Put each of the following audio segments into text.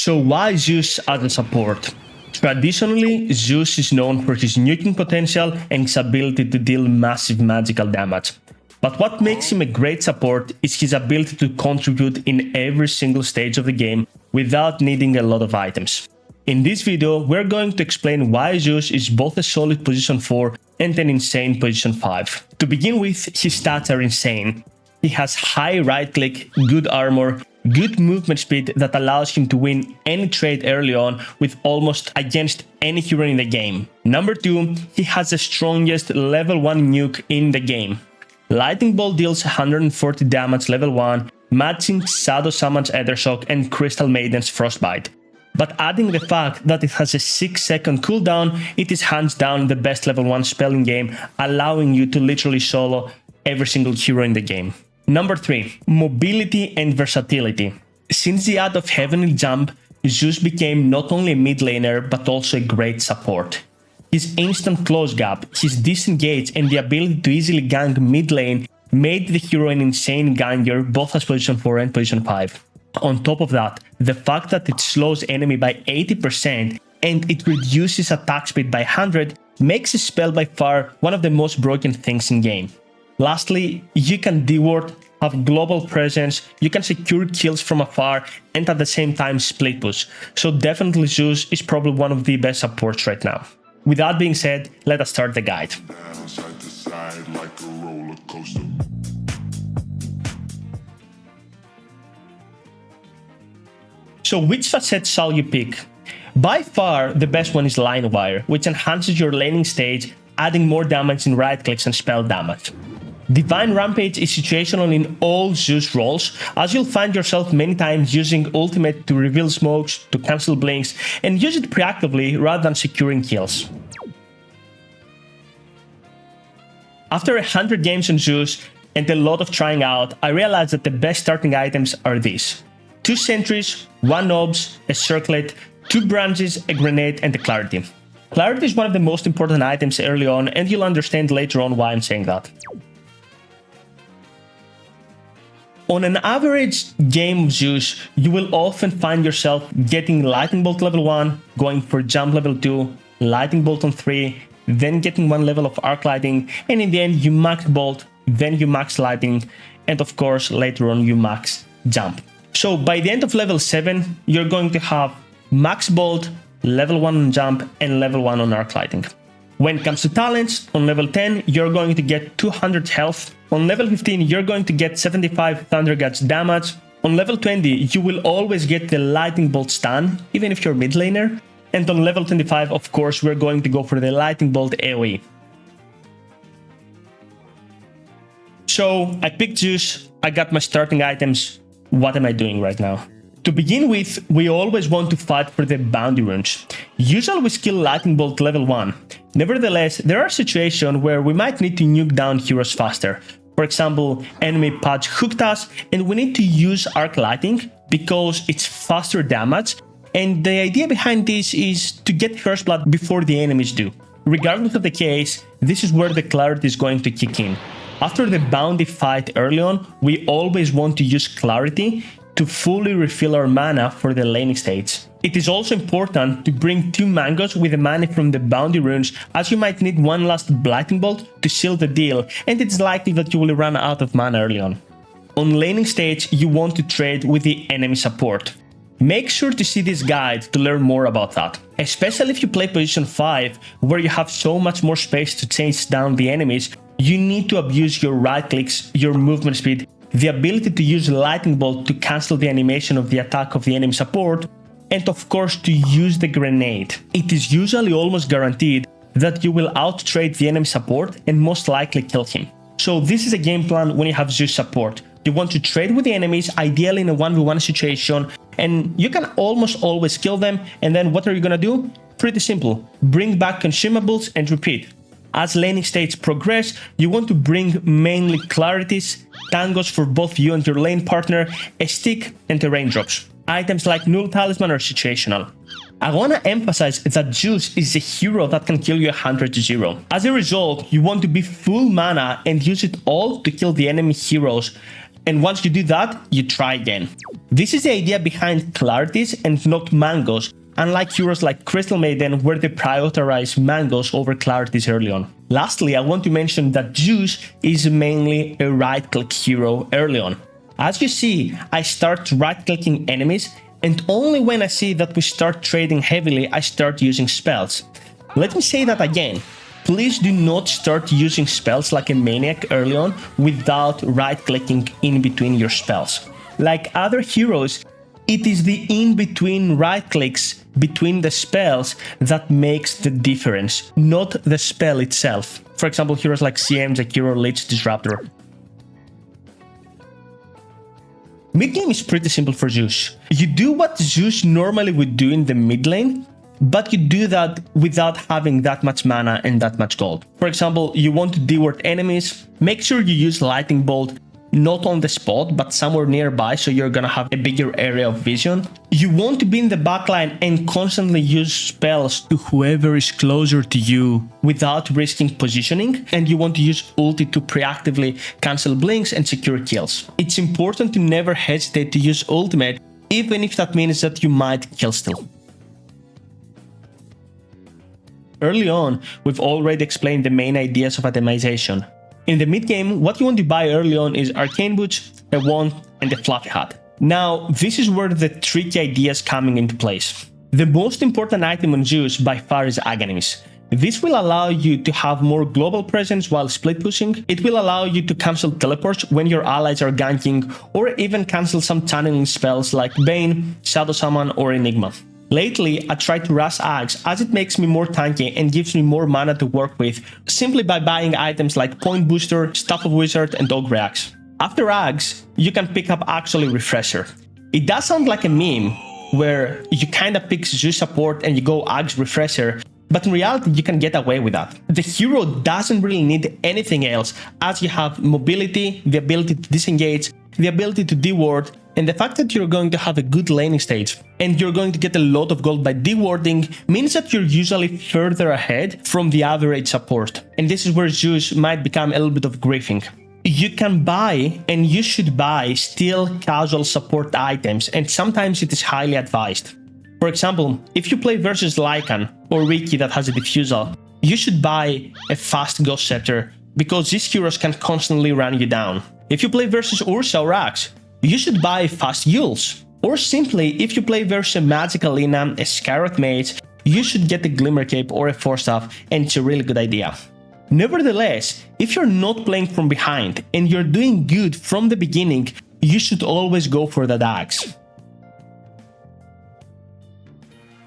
So why Zeus as a support? Traditionally, Zeus is known for his nuking potential and his ability to deal massive magical damage. But what makes him a great support is his ability to contribute in every single stage of the game without needing a lot of items. In this video, we're going to explain why Zeus is both a solid position 4 and an insane position 5. To begin with, his stats are insane. He has high right click, good armor, good movement speed that allows him to win any trade early on with almost against any hero in the game. Number 2, he has the strongest level 1 nuke in the game. Lightning Bolt deals 140 damage level 1, matching Shadow Shaman's Aethershock and Crystal Maiden's Frostbite. But adding the fact that it has a 6-second cooldown, it is hands down the best level 1 spell in game, allowing you to literally solo every single hero in the game. Number 3, mobility and versatility. Since the add of Heavenly Jump, Zeus became not only a mid laner but also a great support. His instant close gap, his disengage and the ability to easily gank mid lane made the hero an insane ganger both as position 4 and position 5. On top of that, the fact that it slows enemy by 80% and it reduces attack speed by 100 makes his spell by far one of the most broken things in game. Lastly, you can D-ward, have global presence, you can secure kills from afar and at the same time split push. So definitely Zeus is probably one of the best supports right now. With that being said, let us start the guide. So which facet shall you pick? By far, the best one is Line Wire, which enhances your laning stage, adding more damage in right clicks and spell damage. Divine Rampage is situational in all Zeus roles, as you'll find yourself many times using ultimate to reveal smokes, to cancel blinks, and use it proactively rather than securing kills. After 100 games on Zeus and a lot of trying out, I realized that the best starting items are these: 2 sentries, 1 orbs, a circlet, 2 branches, a grenade, and a clarity. Clarity is one of the most important items early on, and you'll understand later on why I'm saying that. On an average game of Zeus, you will often find yourself getting Lightning Bolt level 1, going for Jump level 2, Lightning Bolt on 3, then getting 1 level of Arc Lighting, and in the end you max Bolt, then you max Lighting, and of course later on you max Jump. So by the end of level 7, you're going to have max Bolt, level 1 on Jump, and level 1 on Arc Lighting. When it comes to talents, on level 10, you're going to get 200 health. On level 15, you're going to get 75 Thunder Guts damage. On level 20, you will always get the Lightning Bolt stun, even if you're mid laner. And on level 25, of course, we're going to go for the Lightning Bolt AoE. So I picked Zeus, I got my starting items. What am I doing right now? To begin with, we always want to fight for the bounty runes. Usually we skill Lightning Bolt level 1. Nevertheless, there are situations where we might need to nuke down heroes faster. For example, enemy patch hooked us and we need to use Arc Lighting because it's faster damage, and the idea behind this is to get first blood before the enemies do. Regardless of the case, this is where the clarity is going to kick in. After the bounty fight early on, we always want to use clarity to fully refill our mana for the laning stage. It is also important to bring 2 mangoes with the mana from the bounty runes, as you might need 1 last Lightning Bolt to seal the deal, and it's likely that you will run out of mana early on. On laning stage, you want to trade with the enemy support. Make sure to see this guide to learn more about that, especially if you play position 5, where you have so much more space to chase down the enemies. You need to abuse your right clicks, your movement speed, the ability to use Lightning Bolt to cancel the animation of the attack of the enemy support, and of course to use the grenade. It is usually almost guaranteed that you will out-trade the enemy support and most likely kill him. So this is a game plan when you have Zeus support. You want to trade with the enemies, ideally in a 1v1 situation, and you can almost always kill them, and then what are you gonna do? Pretty simple. Bring back consumables and repeat. As laning states progress, you want to bring mainly clarities, tangos for both you and your lane partner, a stick, and the raindrops. Items like Null Talisman are situational. I wanna emphasize that Zeus is a hero that can kill you 100 to 0. As a result, you want to be full mana and use it all to kill the enemy heroes And once you do that, you try again. This is the idea behind clarities and not mangoes, unlike heroes like Crystal Maiden, where they prioritize mangoes over clarities early on. Lastly, I want to mention that Zeus is mainly a right-click hero early on. As you see, I start right-clicking enemies, and only when I see that we start trading heavily, I start using spells. Let me say that again. Please do not start using spells like a maniac early on without right-clicking in between your spells. Like other heroes, it is the in-between right-clicks between the spells that makes the difference, not the spell itself. For example, heroes like CM, Zakiro, Lich, Disruptor. Mid-game is pretty simple for Zeus. You do what Zeus normally would do in the mid lane, but you do that without having that much mana and that much gold. For example, you want to deward enemies, make sure you use Lightning Bolt, not on the spot, but somewhere nearby, so you're gonna have a bigger area of vision. You want to be in the backline and constantly use spells to whoever is closer to you without risking positioning, and you want to use ulti to preactively cancel blinks and secure kills. It's important to never hesitate to use ultimate, even if that means that you might kill still. Early on, we've already explained the main ideas of itemization. In the mid game, what you want to buy early on is arcane boots, a wand, and a fluffy hat. Now, this is where the tricky ideas coming into place. The most important item on Zeus by far is Agonies. This will allow you to have more global presence while split pushing. It will allow you to cancel teleports when your allies are ganking, or even cancel some channeling spells like Bane, Shadow Summon, or Enigma. Lately, I try to rush Axe as it makes me more tanky and gives me more mana to work with, simply by buying items like Point Booster, Staff of Wizard, and Ogre Axe. After Axe, you can pick up actually Refresher. It does sound like a meme, where you kinda pick Zeus support and you go Axe Refresher, but in reality you can get away with that. The hero doesn't really need anything else, as you have mobility, the ability to disengage, the ability to deward, and the fact that you're going to have a good laning stage and you're going to get a lot of gold by dewarding means that you're usually further ahead from the average support. And this is where Zeus might become a little bit of griefing. You can buy, and you should buy, still casual support items, and sometimes it is highly advised. For example, if you play versus Lycan or Riki that has a diffusal, you should buy a fast Ghost Scepter because these heroes can constantly run you down. If you play versus Ursa or Axe, you should buy fast Yules. Or simply, if you play versus a Magical Lina, a Scarlet Mage, you should get a Glimmer Cape or a Force Staff, and it's a really good idea. Nevertheless, if you're not playing from behind and you're doing good from the beginning, you should always go for the Axe.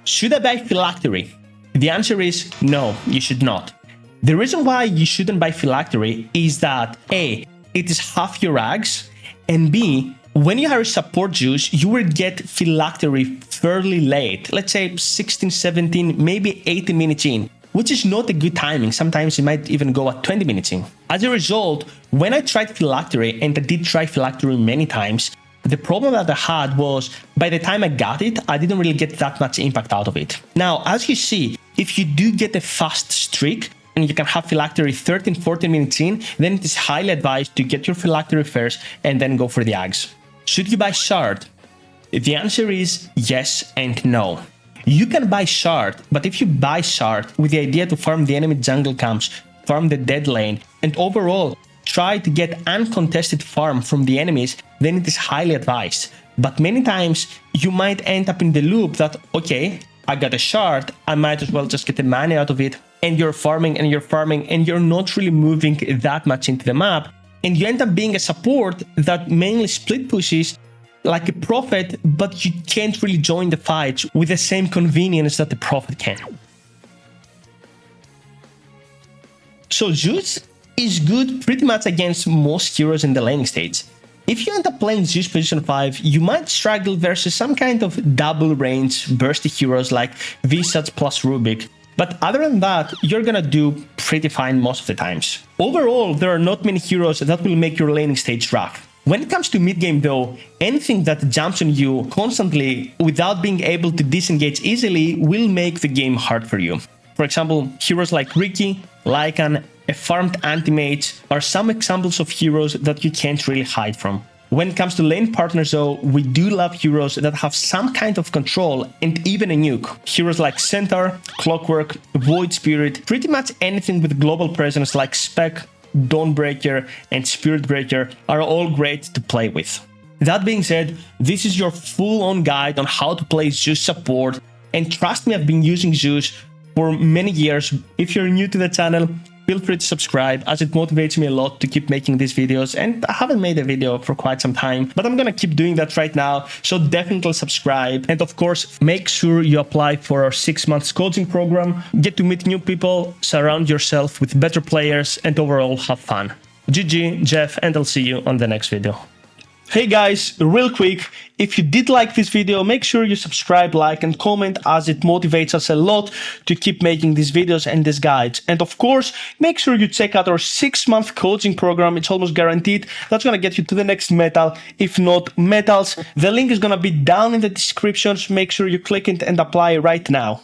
Should I buy Phylactery? The answer is no, you should not. The reason why you shouldn't buy Phylactery is that A, it is half your Axe, and B, when you are a support Zeus, you will get Phylactery fairly late, let's say 16, 17, maybe 18 minutes in, which is not a good timing. Sometimes it might even go at 20 minutes in. As a result, when I tried Phylactery, and I did try Phylactery many times, the problem that I had was, by the time I got it, I didn't really get that much impact out of it. Now, as you see, if you do get a fast streak, and you can have Phylactery 13, 14 minutes in, then it is highly advised to get your Phylactery first and then go for the Axe. Should you buy Shard? The answer is yes and no. You can buy Shard, but if you buy Shard with the idea to farm the enemy jungle camps, farm the dead lane, and overall try to get uncontested farm from the enemies, then it is highly advised. But many times you might end up in the loop that, okay, I got a Shard, I might as well just get the money out of it, and you're farming and you're farming and you're not really moving that much into the map, and you end up being a support that mainly split pushes like a Prophet, but you can't really join the fights with the same convenience that the Prophet can. So Zeus is good pretty much against most heroes in the laning stage. If you end up playing Zeus position 5, you might struggle versus some kind of double range bursty heroes like Visage plus Rubik, but other than that, you're gonna do pretty fine most of the times. Overall, there are not many heroes that will make your laning stage rough. When it comes to mid-game though, anything that jumps on you constantly without being able to disengage easily will make the game hard for you. For example, heroes like Riki, Lycan, a farmed anti-mage are some examples of heroes that you can't really hide from. When it comes to lane partners though, we do love heroes that have some kind of control and even a nuke. Heroes like Centaur, Clockwork, Void Spirit, pretty much anything with global presence like Spec, Dawnbreaker and Spirit Breaker are all great to play with. That being said, this is your full-on guide on how to play Zeus support, and trust me, I've been using Zeus for many years. If you're new to the channel, feel free to subscribe as it motivates me a lot to keep making these videos, and I haven't made a video for quite some time, but I'm gonna keep doing that right now, so definitely subscribe. And of course, make sure you apply for our 6-month coaching program, get to meet new people, surround yourself with better players, and overall have fun. GG, Jeff, and I'll see you on the next video. Hey guys, real quick, if you did like this video, make sure you subscribe, like and comment as it motivates us a lot to keep making these videos and these guides. And of course, make sure you check out our 6-month coaching program. It's almost guaranteed. That's gonna get you to the next metal, if not metals. The link is gonna be down in the description, so make sure you click it and apply right now.